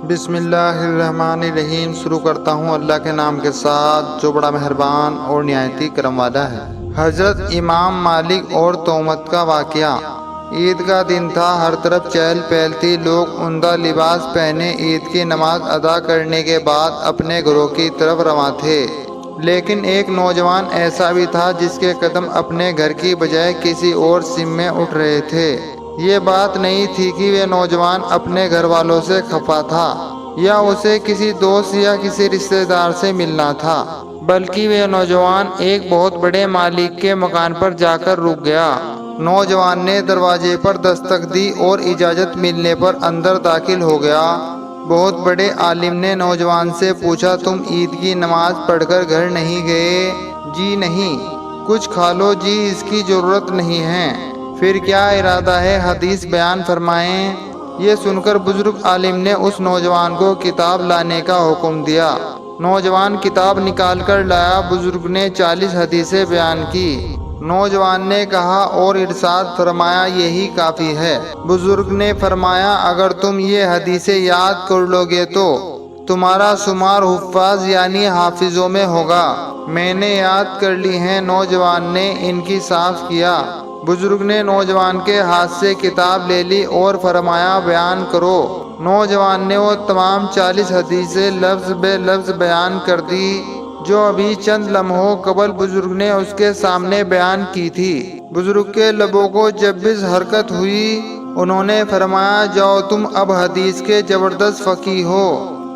بسم اللہ الرحمن الرحیم۔ شروع کرتا ہوں اللہ کے نام کے ساتھ جو بڑا مہربان اور نہایت کرم والا ہے۔ حضرت امام مالک اور تہمت کا واقعہ۔ عید کا دن تھا، ہر طرف چہل پہل تھی، لوگ عمدہ لباس پہنے عید کی نماز ادا کرنے کے بعد اپنے گھروں کی طرف رواں تھے۔ لیکن ایک نوجوان ایسا بھی تھا جس کے قدم اپنے گھر کی بجائے کسی اور سمت میں اٹھ رہے تھے۔ یہ بات نہیں تھی کہ وہ نوجوان اپنے گھر والوں سے خفا تھا یا اسے کسی دوست یا کسی رشتہ دار سے ملنا تھا، بلکہ وہ نوجوان ایک بہت بڑے مالک کے مکان پر جا کر رک گیا۔ نوجوان نے دروازے پر دستک دی اور اجازت ملنے پر اندر داخل ہو گیا۔ بہت بڑے عالم نے نوجوان سے پوچھا، تم عید کی نماز پڑھ کر گھر نہیں گئے؟ جی نہیں۔ کچھ کھا لو؟ جی اس کی ضرورت نہیں ہے۔ پھر کیا ارادہ ہے؟ حدیث بیان فرمائیں۔ یہ سن کر بزرگ عالم نے اس نوجوان کو کتاب لانے کا حکم دیا۔ نوجوان کتاب نکال کر لایا۔ بزرگ نے 40 حدیثیں بیان کی۔ نوجوان نے کہا اور ارشاد فرمایا، یہی کافی ہے۔ بزرگ نے فرمایا، اگر تم یہ حدیثیں یاد کر لو گے تو تمہارا شمار حفاظ یعنی حافظوں میں ہوگا۔ میں نے یاد کر لی ہیں۔ نوجوان نے انکشاف کیا۔ بزرگ نے نوجوان کے ہاتھ سے کتاب لے لی اور فرمایا، بیان کرو۔ نوجوان نے وہ تمام 40 حدیثیں لفظ بے لفظ بیان کر دی جو ابھی چند لمحوں قبل بزرگ نے اس کے سامنے بیان کی تھی۔ بزرگ کے لبوں کو جب بھی حرکت ہوئی، انہوں نے فرمایا، جاؤ تم اب حدیث کے زبردست فقیہ ہو۔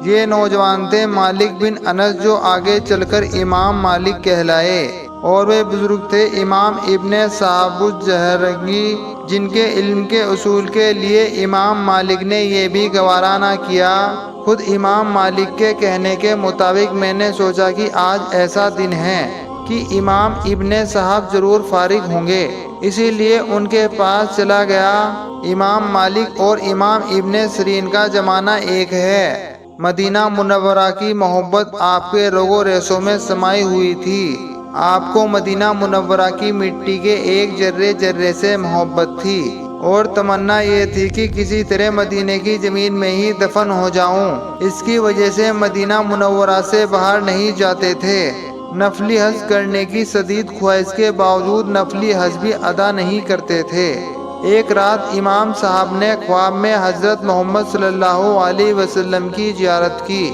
یہ نوجوان تھے مالک بن انس، جو آگے چل کر امام مالک کہلائے، اور وہ بزرگ تھے امام ابن صاحب الزہرگی، جن کے علم کے اصول کے لیے امام مالک نے یہ بھی گوارا نہ کیا۔ خود امام مالک کے کہنے کے مطابق میں نے سوچا کہ آج ایسا دن ہے کہ امام ابن صاحب ضرور فارغ ہوں گے، اسی لیے ان کے پاس چلا گیا۔ امام مالک اور امام ابن سیرین کا زمانہ ایک ہے۔ مدینہ منورہ کی محبت آپ کے رگو ریشوں میں سمائی ہوئی تھی۔ آپ کو مدینہ منورہ کی مٹی کے ایک ذرے ذرے سے محبت تھی، اور تمنا یہ تھی کہ کسی طرح مدینے کی زمین میں ہی دفن ہو جاؤں۔ اس کی وجہ سے مدینہ منورہ سے باہر نہیں جاتے تھے۔ نفلی حج کرنے کی شدید خواہش کے باوجود نفلی حج بھی ادا نہیں کرتے تھے۔ ایک رات امام صاحب نے خواب میں حضرت محمد صلی اللہ علیہ وسلم کی زیارت کی۔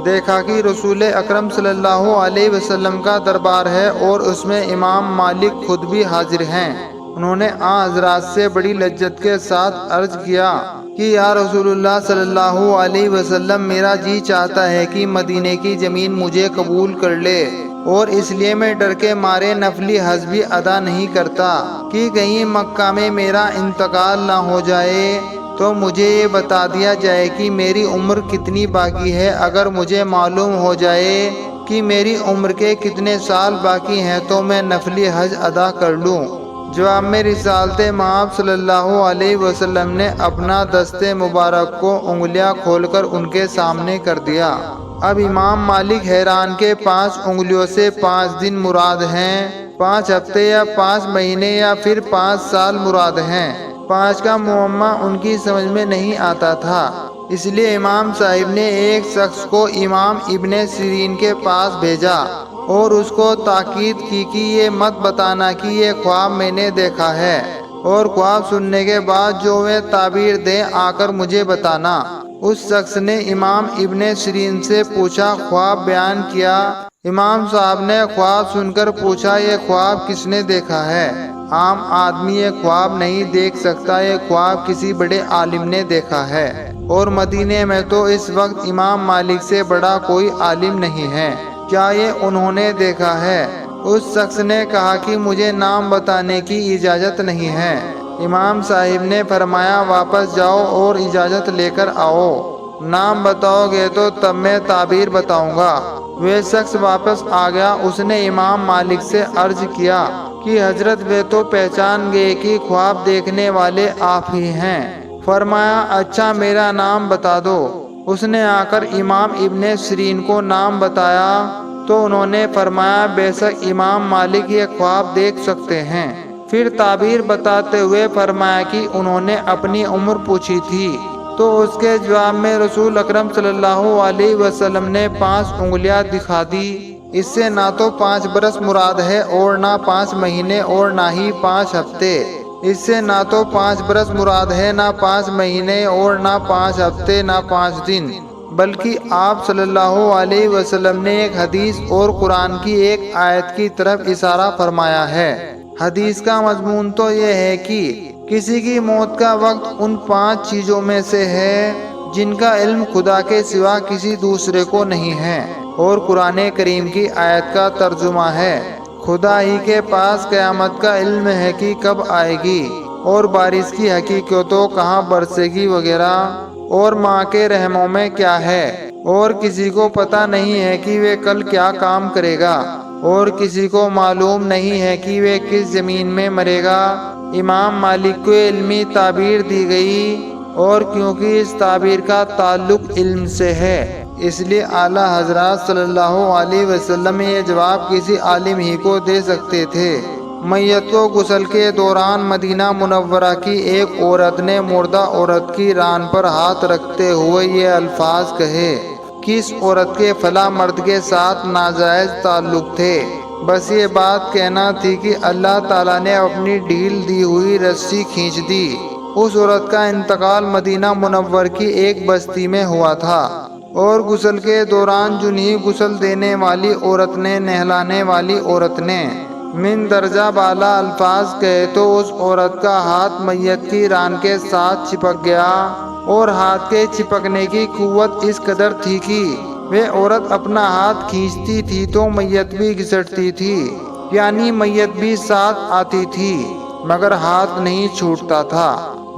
دیکھا کہ رسول اکرم صلی اللہ علیہ وسلم کا دربار ہے اور اس میں امام مالک خود بھی حاضر ہیں۔ انہوں نے آن حضرات سے بڑی لذت کے ساتھ عرض کیا کہ یا رسول اللہ صلی اللہ علیہ وسلم، میرا جی چاہتا ہے کہ مدینے کی زمین مجھے قبول کر لے، اور اس لیے میں ڈر کے مارے نفلی حج بھی ادا نہیں کرتا کہ کہیں مکہ میں میرا انتقال نہ ہو جائے۔ تو مجھے یہ بتا دیا جائے کہ میری عمر کتنی باقی ہے۔ اگر مجھے معلوم ہو جائے کہ میری عمر کے کتنے سال باقی ہیں تو میں نفلی حج ادا کر لوں۔ جواب میں رسالت مآب صلی اللہ علیہ وسلم نے اپنا دست مبارک کو انگلیاں کھول کر ان کے سامنے کر دیا۔ اب امام مالک حیران کہ 5 انگلیوں سے 5 دن مراد ہیں، 5 ہفتے یا 5 مہینے یا پھر 5 سال مراد ہیں۔ 5 کا معمہ ان کی سمجھ میں نہیں آتا تھا۔ اس لیے امام صاحب نے ایک شخص کو امام ابن سیرین کے پاس بھیجا اور اس کو تاکید کی کہ یہ مت بتانا کہ یہ خواب میں نے دیکھا ہے، اور خواب سننے کے بعد جو وہ تعبیر دیں آ کر مجھے بتانا۔ اس شخص نے امام ابن سیرین سے پوچھا، خواب بیان کیا؟ امام صاحب نے خواب سن کر پوچھا، یہ خواب کس نے دیکھا ہے؟ عام آدمی یہ خواب نہیں دیکھ سکتا، یہ خواب کسی بڑے عالم نے دیکھا ہے، اور مدینے میں تو اس وقت امام مالک سے بڑا کوئی عالم نہیں ہے، کیا یہ انہوں نے دیکھا ہے؟ اس شخص نے کہا کہ مجھے نام بتانے کی اجازت نہیں ہے۔ امام صاحب نے فرمایا، واپس جاؤ اور اجازت لے کر آؤ، نام بتاؤ گے تو تب میں تعبیر بتاؤں گا۔ وہ شخص واپس آ گیا۔ اس نے امام مالک سے عرض کیا کہ حضرت وہ تو پہچان گئے کہ خواب دیکھنے والے آپ ہی ہیں۔ فرمایا، اچھا میرا نام بتا دو۔ اس نے آ کر امام ابن سیرین کو نام بتایا تو انہوں نے فرمایا، بے شک امام مالک یہ خواب دیکھ سکتے ہیں۔ پھر تعبیر بتاتے ہوئے فرمایا کہ انہوں نے اپنی عمر پوچھی تھی۔ تو اس کے جواب میں رسول اکرم صلی اللہ علیہ وسلم نے 5 انگلیاں دکھا دی۔ اس سے نہ تو 5 برس مراد ہے اور نہ 5 مہینے اور نہ ہی 5 ہفتے۔ اس سے نہ تو 5 برس مراد ہے، نہ 5 مہینے اور نہ 5 ہفتے، نہ 5 دن، بلکہ آپ صلی اللہ علیہ وسلم نے ایک حدیث اور قرآن کی ایک آیت کی طرف اشارہ فرمایا ہے۔ حدیث کا مضمون تو یہ ہے کہ کسی کی موت کا وقت ان 5 چیزوں میں سے ہے جن کا علم خدا کے سوا کسی دوسرے کو نہیں ہے، اور قرآن کریم کی آیت کا ترجمہ ہے، خدا ہی کے پاس قیامت کا علم ہے کہ کب آئے گی، اور بارش کی حقیقتوں کہاں برسے گی وغیرہ، اور ماں کے رحموں میں کیا ہے، اور کسی کو پتہ نہیں ہے کہ وہ کل کیا کام کرے گا، اور کسی کو معلوم نہیں ہے کہ وہ کس زمین میں مرے گا۔ امام مالک کو علمی تعبیر دی گئی، اور کیونکہ اس تعبیر کا تعلق علم سے ہے، اس لیے اعلیٰ حضرات صلی اللہ علیہ وسلم یہ جواب کسی عالم ہی کو دے سکتے تھے۔ میت کو غسل کے دوران مدینہ منورہ کی ایک عورت نے مردہ عورت کی ران پر ہاتھ رکھتے ہوئے یہ الفاظ کہے کہ اس عورت کے فلاں مرد کے ساتھ ناجائز تعلق تھے۔ بس یہ بات کہنا تھی کہ اللہ تعالیٰ نے اپنی ڈھیل دی ہوئی رسی کھینچ دی۔ اس عورت کا انتقال مدینہ منور کی ایک بستی میں ہوا تھا، اور غسل کے دوران جنہی غسل دینے والی عورت نے نہلانے والی عورت نے من درجہ بالا الفاظ کہے تو اس عورت کا ہاتھ میت کی ران کے ساتھ چپک گیا، اور ہاتھ کے چپکنے کی قوت اس قدر تھی کہ وہ عورت اپنا ہاتھ کھینچتی تھی تو میت بھی گھسٹتی تھی، یعنی میت بھی ساتھ آتی تھی مگر ہاتھ نہیں چھوٹتا تھا۔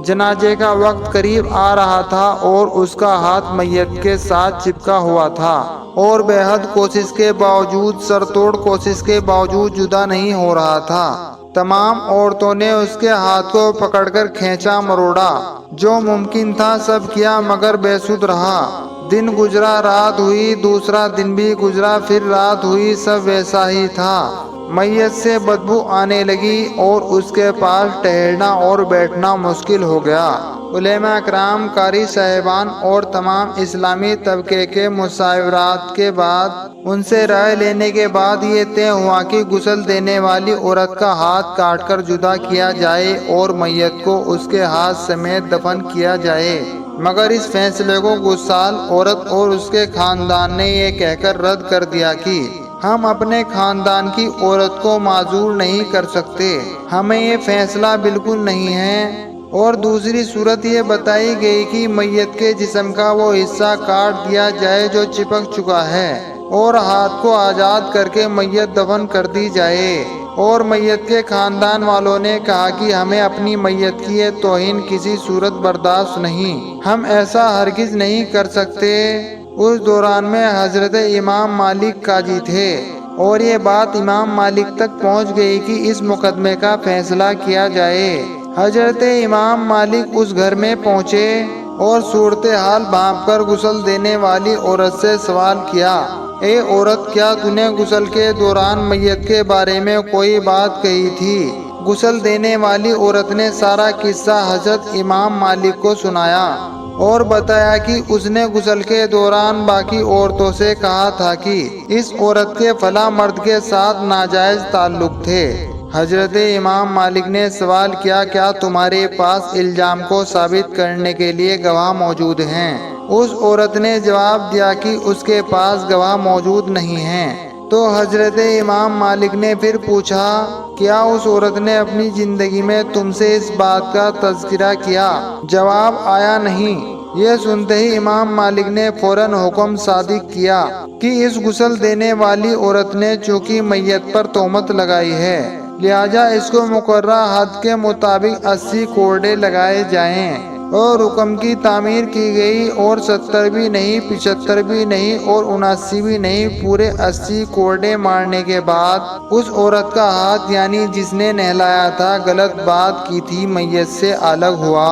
جنازے کا وقت قریب آ رہا تھا اور اس کا ہاتھ میت کے ساتھ چپکا ہوا تھا، اور بے حد کوشش کے باوجود، سر توڑ کوشش کے باوجود جدا نہیں ہو رہا تھا۔ تمام عورتوں نے اس کے ہاتھ کو پکڑ کر کھینچا مروڑا، جو ممکن تھا سب کیا مگر بے سود رہا۔ دن گزرا، رات ہوئی، دوسرا دن بھی گزرا، پھر رات ہوئی، سب ویسا ہی تھا۔ میت سے بدبو آنے لگی اور اس کے پاس ٹہلنا اور بیٹھنا مشکل ہو گیا۔ علماء اکرام، قاری صاحبان اور تمام اسلامی طبقے کے مشاورات کے بعد، ان سے رائے لینے کے بعد یہ طے ہوا کہ غسل دینے والی عورت کا ہاتھ کاٹ کر جدا کیا جائے اور میت کو اس کے ہاتھ سمیت دفن کیا جائے، مگر اس فیصلے کو گسال عورت اور اس کے خاندان نے یہ کہہ کر رد کر دیا کہ ہم اپنے خاندان کی عورت کو معذور نہیں کر سکتے، ہمیں یہ فیصلہ بالکل نہیں ہے۔ اور دوسری صورت یہ بتائی گئی کہ میت کے جسم کا وہ حصہ کاٹ دیا جائے جو چپک چکا ہے، اور ہاتھ کو آزاد کر کے میت دفن کر دی جائے۔ اور میت کے خاندان والوں نے کہا کہ ہمیں اپنی میت کی یہ توہین کسی صورت برداشت نہیں، ہم ایسا ہرگز نہیں کر سکتے۔ اس دوران میں حضرت امام مالک قاضی تھے، اور یہ بات امام مالک تک پہنچ گئی کہ اس مقدمے کا فیصلہ کیا جائے۔ حضرت امام مالک اس گھر میں پہنچے اور صورتحال بھانپ کر غسل دینے والی عورت سے سوال کیا، اے عورت، کیا تو نے غسل کے دوران میت کے بارے میں کوئی بات کہی تھی؟ غسل دینے والی عورت نے سارا قصہ حضرت امام مالک کو سنایا اور بتایا کہ اس نے غسل کے دوران باقی عورتوں سے کہا تھا کہ اس عورت کے فلاں مرد کے ساتھ ناجائز تعلق تھے۔ حضرت امام مالک نے سوال کیا، کیا تمہارے پاس الزام کو ثابت کرنے کے لیے گواہ موجود ہیں؟ اس عورت نے جواب دیا کہ اس کے پاس گواہ موجود نہیں ہیں۔ تو حضرت امام مالک نے پھر پوچھا، کیا اس عورت نے اپنی زندگی میں تم سے اس بات کا تذکرہ کیا؟ جواب آیا نہیں۔ یہ سنتے ہی امام مالک نے فوراً حکم صادر کیا کہ اس غسل دینے والی عورت نے چونکہ میت پر تہمت لگائی ہے، لہٰذا اس کو مقررہ حد کے مطابق 80 کوڑے لگائے جائیں، اور حکم کی تعمیر کی گئی، اور 70 بھی نہیں، 75 بھی نہیں، اور 79 بھی نہیں، پورے 80 کوڑے مارنے کے بعد اس عورت کا ہاتھ، یعنی جس نے نہلایا تھا، غلط بات کی تھی، میت سے الگ ہوا۔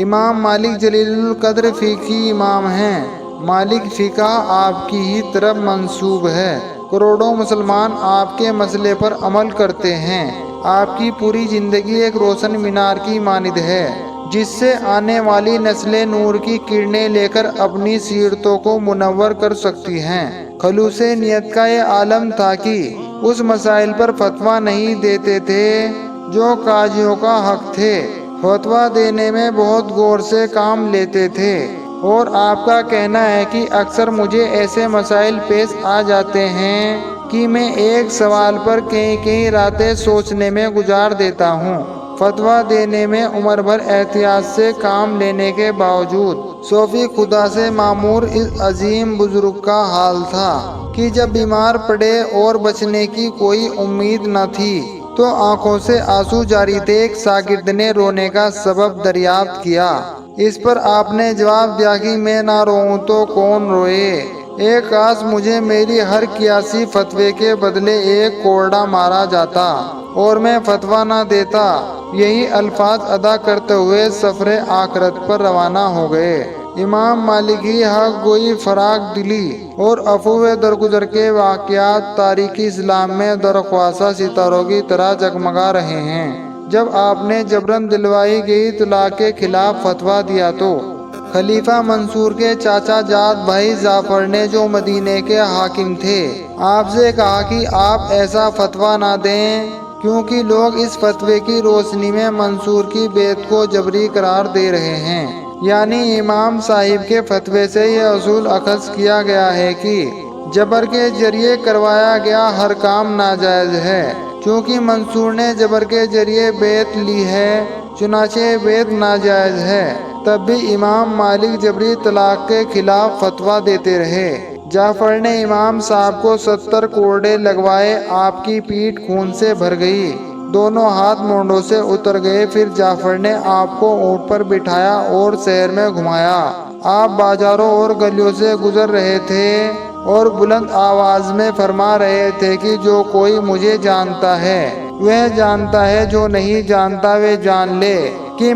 امام مالک جلیل القدر فقہی امام ہیں۔ مالک فقہ آپ کی ہی طرف منسوب ہے۔ کروڑوں مسلمان آپ کے مسئلے پر عمل کرتے ہیں۔ آپ کی پوری زندگی ایک روشن مینار کی مانند ہے جس سے آنے والی نسلیں نور کی کرنیں لے کر اپنی سیرتوں کو منور کر سکتی ہیں۔ خلوص نیت کا یہ عالم تھا کہ اس مسائل پر فتویٰ نہیں دیتے تھے جو قاضیوں کا حق تھے، فتویٰ دینے میں بہت غور سے کام لیتے تھے۔ اور آپ کا کہنا ہے کہ اکثر مجھے ایسے مسائل پیش آ جاتے ہیں کہ میں ایک سوال پر کئی راتیں سوچنے میں گزار دیتا ہوں۔ فتویٰ دینے میں عمر بھر احتیاط سے کام لینے کے باوجود صوفی خدا سے معمور اس عظیم بزرگ کا حال تھا کہ جب بیمار پڑے اور بچنے کی کوئی امید نہ تھی تو آنکھوں سے آنسو جاری تھے۔ ایک شاگرد نے رونے کا سبب دریافت کیا۔ اس پر آپ نے جواب دیا کہ میں نہ روؤں تو کون روئے۔ ایک کاش مجھے میری ہر قیاسی فتوے کے بدلے ایک کوڑا مارا جاتا اور میں فتویٰ نہ دیتا۔ یہی الفاظ ادا کرتے ہوئے سفر آخرت پر روانہ ہو گئے۔ امام مالک کی حق گوئی، فراخ دلی اور عفو درگزر کے واقعات تاریخ اسلام میں درخواستہ ستاروں کی طرح جگمگا رہے ہیں۔ جب آپ نے جبراً دلوائی گئی طلاق کے خلاف فتویٰ دیا تو خلیفہ منصور کے چاچا جاد بھائی جعفر نے، جو مدینے کے حاکم تھے، آپ سے کہا کہ آپ ایسا فتویٰ نہ دیں کیونکہ لوگ اس فتوے کی روشنی میں منصور کی بیعت کو جبری قرار دے رہے ہیں۔ یعنی امام صاحب کے فتوے سے یہ اصول اخذ کیا گیا ہے کہ جبر کے ذریعے کروایا گیا ہر کام ناجائز ہے۔ چونکہ منصور نے جبر کے ذریعے بیعت لی ہے چنانچہ بیعت ناجائز ہے۔ تب بھی امام مالک جبری طلاق کے خلاف فتویٰ دیتے رہے۔ جعفر نے امام صاحب کو 70 کوڑے لگوائے۔ آپ کی پیٹھ خون سے بھر گئی، دونوں ہاتھ مونڈوں سے اتر گئے۔ پھر جعفر نے آپ کو اونٹ پر بٹھایا اور شہر میں گھمایا۔ آپ بازاروں اور گلیوں سے گزر رہے تھے اور بلند آواز میں فرما رہے تھے کہ جو کوئی مجھے جانتا ہے وہ جانتا ہے، جو نہیں جانتا وہ جان لے کہ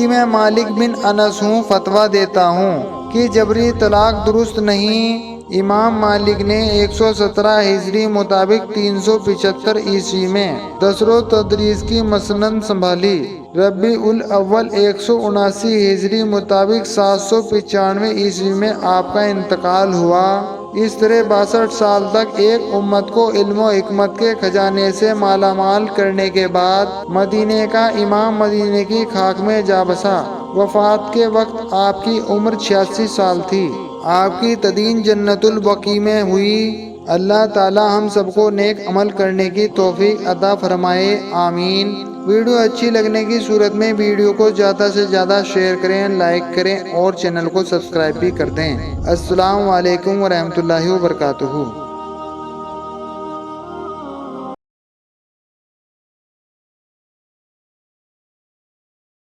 میں مالک بن انس ہوں، فتویٰ دیتا ہوں کہ جبری طلاق درست نہیں۔ امام مالک نے 117 ہجری مطابق 375 عیسوی میں دسر و تدریس کی مسند سنبھالی۔ ربیع الاول 179 ہجری مطابق 795 عیسوی میں آپ کا انتقال ہوا۔ اس طرح 62 سال تک ایک امت کو علم و حکمت کے خزانے سے مالا مال کرنے کے بعد مدینے کا امام مدینے کی خاک میں جا بسا۔ وفات کے وقت آپ کی عمر 86 سال تھی۔ آپ کی تدفین جنت البقیع میں ہوئی۔ اللہ تعالی ہم سب کو نیک عمل کرنے کی توفیق عطا فرمائے، آمین۔ ویڈیو اچھی لگنے کی صورت میں ویڈیو کو زیادہ سے زیادہ شیئر کریں، لائک کریں اور چینل کو سبسکرائب بھی کر دیں۔ السلام علیکم ورحمۃ اللہ وبرکاتہ۔